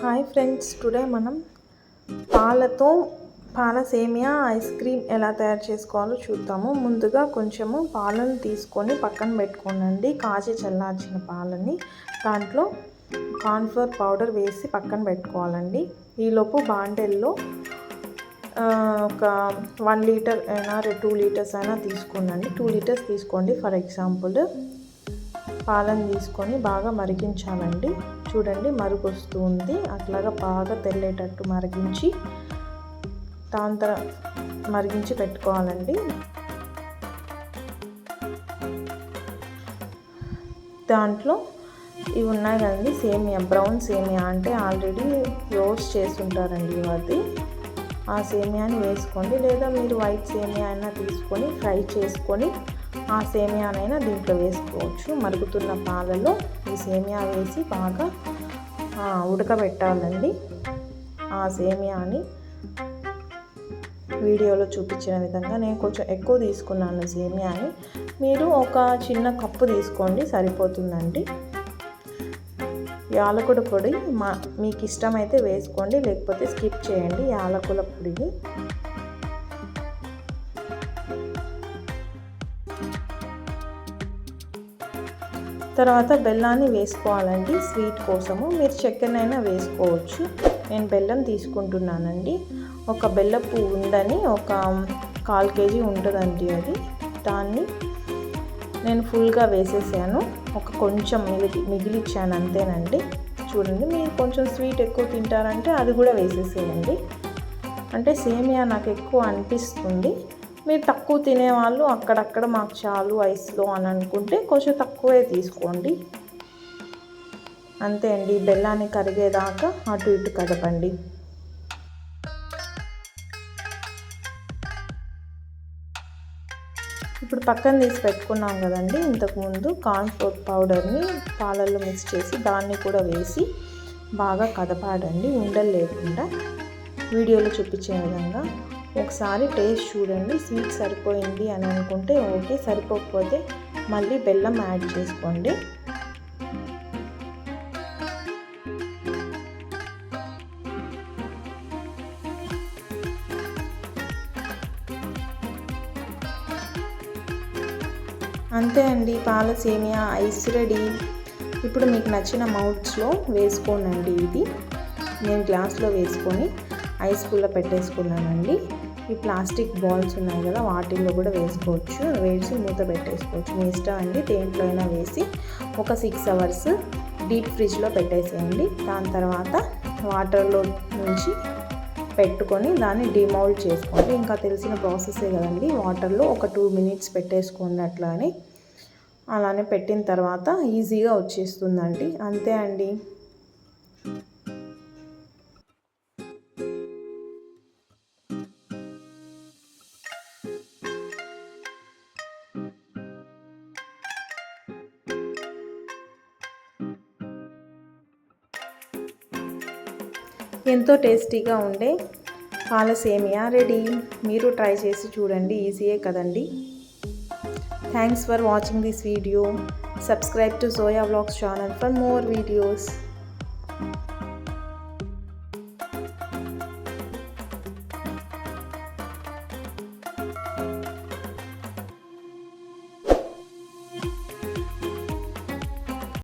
Hi friends, today మనం పాలతో పాల సేమియా ఐస్ క్రీమ్ ఎలా తయారు చేసుకోవాలో చూద్దాము. ముందుగా కొంచెము పాలను తీసుకొని పక్కన పెట్టుకోనండి. కాచి చల్లార్చిన పాలని దాంట్లో కార్న్ఫ్లోర్ పౌడర్ వేసి పక్కన పెట్టుకోవాలండి. ఈలోపు బాండెల్లో ఒక 1 లీటర్ అయినా 2 లీటర్స్ అయినా తీసుకోండి. 2 లీటర్స్ తీసుకోండి ఫర్ ఎగ్జాంపుల్. పాలను తీసుకొని బాగా మరిగించాలండి. చూడండి, మరుగు వస్తూ ఉంది. అట్లాగా బాగా తెల్లేటట్టు మరిగించి పెట్టుకోవాలండి. దాంట్లో ఇవి ఉన్నాయి కదండి, సేమియా, బ్రౌన్ సేమియా అంటే ఆల్రెడీ రోస్ట్ చేసి ఉంటారండి. అది ఆ సేమియాని వేసుకోండి, లేదా మీరు వైట్ సేమియా అయినా తీసుకొని ఫ్రై చేసుకొని ఆ సేమియానైనా దీంట్లో వేసుకోవచ్చు. మరుగుతున్న పాలలో ఈ సేమియా వేసి బాగా ఉడకబెట్టాలండి. ఆ సేమియాని వీడియోలో చూపించిన విధంగా నేను కొంచెం ఎక్కువ తీసుకున్నాను సేమియాని. మీరు ఒక చిన్న కప్పు తీసుకోండి, సరిపోతుందండి. యాలకుల పొడి మీకు ఇష్టమైతే వేసుకోండి, లేకపోతే స్కిప్ చేయండి యాలకుల పొడిని. తర్వాత బెల్లాన్ని వేసుకోవాలండి. స్వీట్ కోసము మీరు చక్కెరనైనా వేసుకోవచ్చు. నేను బెల్లం తీసుకుంటున్నానండి. ఒక బెల్లపు ఉందని ఒక 1/4 కేజీ ఉంటుందండి అది. దాన్ని నేను ఫుల్గా వేసేసాను. కొంచెం మిగిలిచ్చాను అంతేనండి. చూడండి, మీరు కొంచెం స్వీట్ ఎక్కువ తింటారంటే అది కూడా వేసేసేయండి. అంటే సేమియా నాకు ఎక్కువ అనిపిస్తుంది. మీరు తక్కువ తినేవాళ్ళు అక్కడక్కడ మాకు చాలు ఐస్లో అని అనుకుంటే కొంచెం తక్కువే తీసుకోండి. అంతే అండి. బెల్లాన్ని కరిగేదాకా అటు ఇటు కదపండి. ఇప్పుడు పక్కన తీసి పెట్టుకున్నాం కదండి, ఇంతకుముందు కార్న్ఫ్లోర్ పౌడర్ని పాలల్లో మిక్స్ చేసి దాన్ని కూడా వేసి బాగా కదపాడండి, ఉండలు లేకుండా. వీడియోలో చూపించే విధంగా ఒకసారి టేస్ట్ చూడండి. స్వీట్ సరిపోయింది అని అనుకుంటే ఓకే, సరిపోకపోతే మళ్ళీ బెల్లం యాడ్ చేసుకోండి. అంతే అండి, పాల సేమియా ఐస్ రెడీ. ఇప్పుడు మీకు నచ్చిన మౌత్స్లో వేసుకోనండి. ఇది నేను గ్లాస్లో వేసుకొని ఐస్ పుల్ల పెట్టేసుకున్నానండి. ఈ ప్లాస్టిక్ బాల్స్ ఉన్నాయి కదా, వాటిల్లో కూడా వేసుకోవచ్చు. వేసి మూత పెట్టేసుకోవచ్చు, మీ ఇష్టం అండి. దేంట్లో అయినా వేసి ఒక 6 అవర్స్ డీప్ ఫ్రిడ్జ్లో పెట్టేసేయండి. దాని తర్వాత వాటర్లో నుంచి పెట్టుకొని దాన్ని డిమౌల్డ్ చేసుకోండి. ఇంకా తెలిసిన ప్రాసెసే కదండి. వాటర్లో ఒక 2 మినిట్స్ పెట్టేసుకోండి. అలానే పెట్టిన తర్వాత ఈజీగా వచ్చేస్తుందండి. అంతే అండి. ఎంతో టేస్టీగా ఉండే పాల సేమియా రెడీ. మీరు ట్రై చేసి చూడండి, ఈజీయే కదండి. Thanks for watching this video. Subscribe to Zoya Vlogs channel for more videos.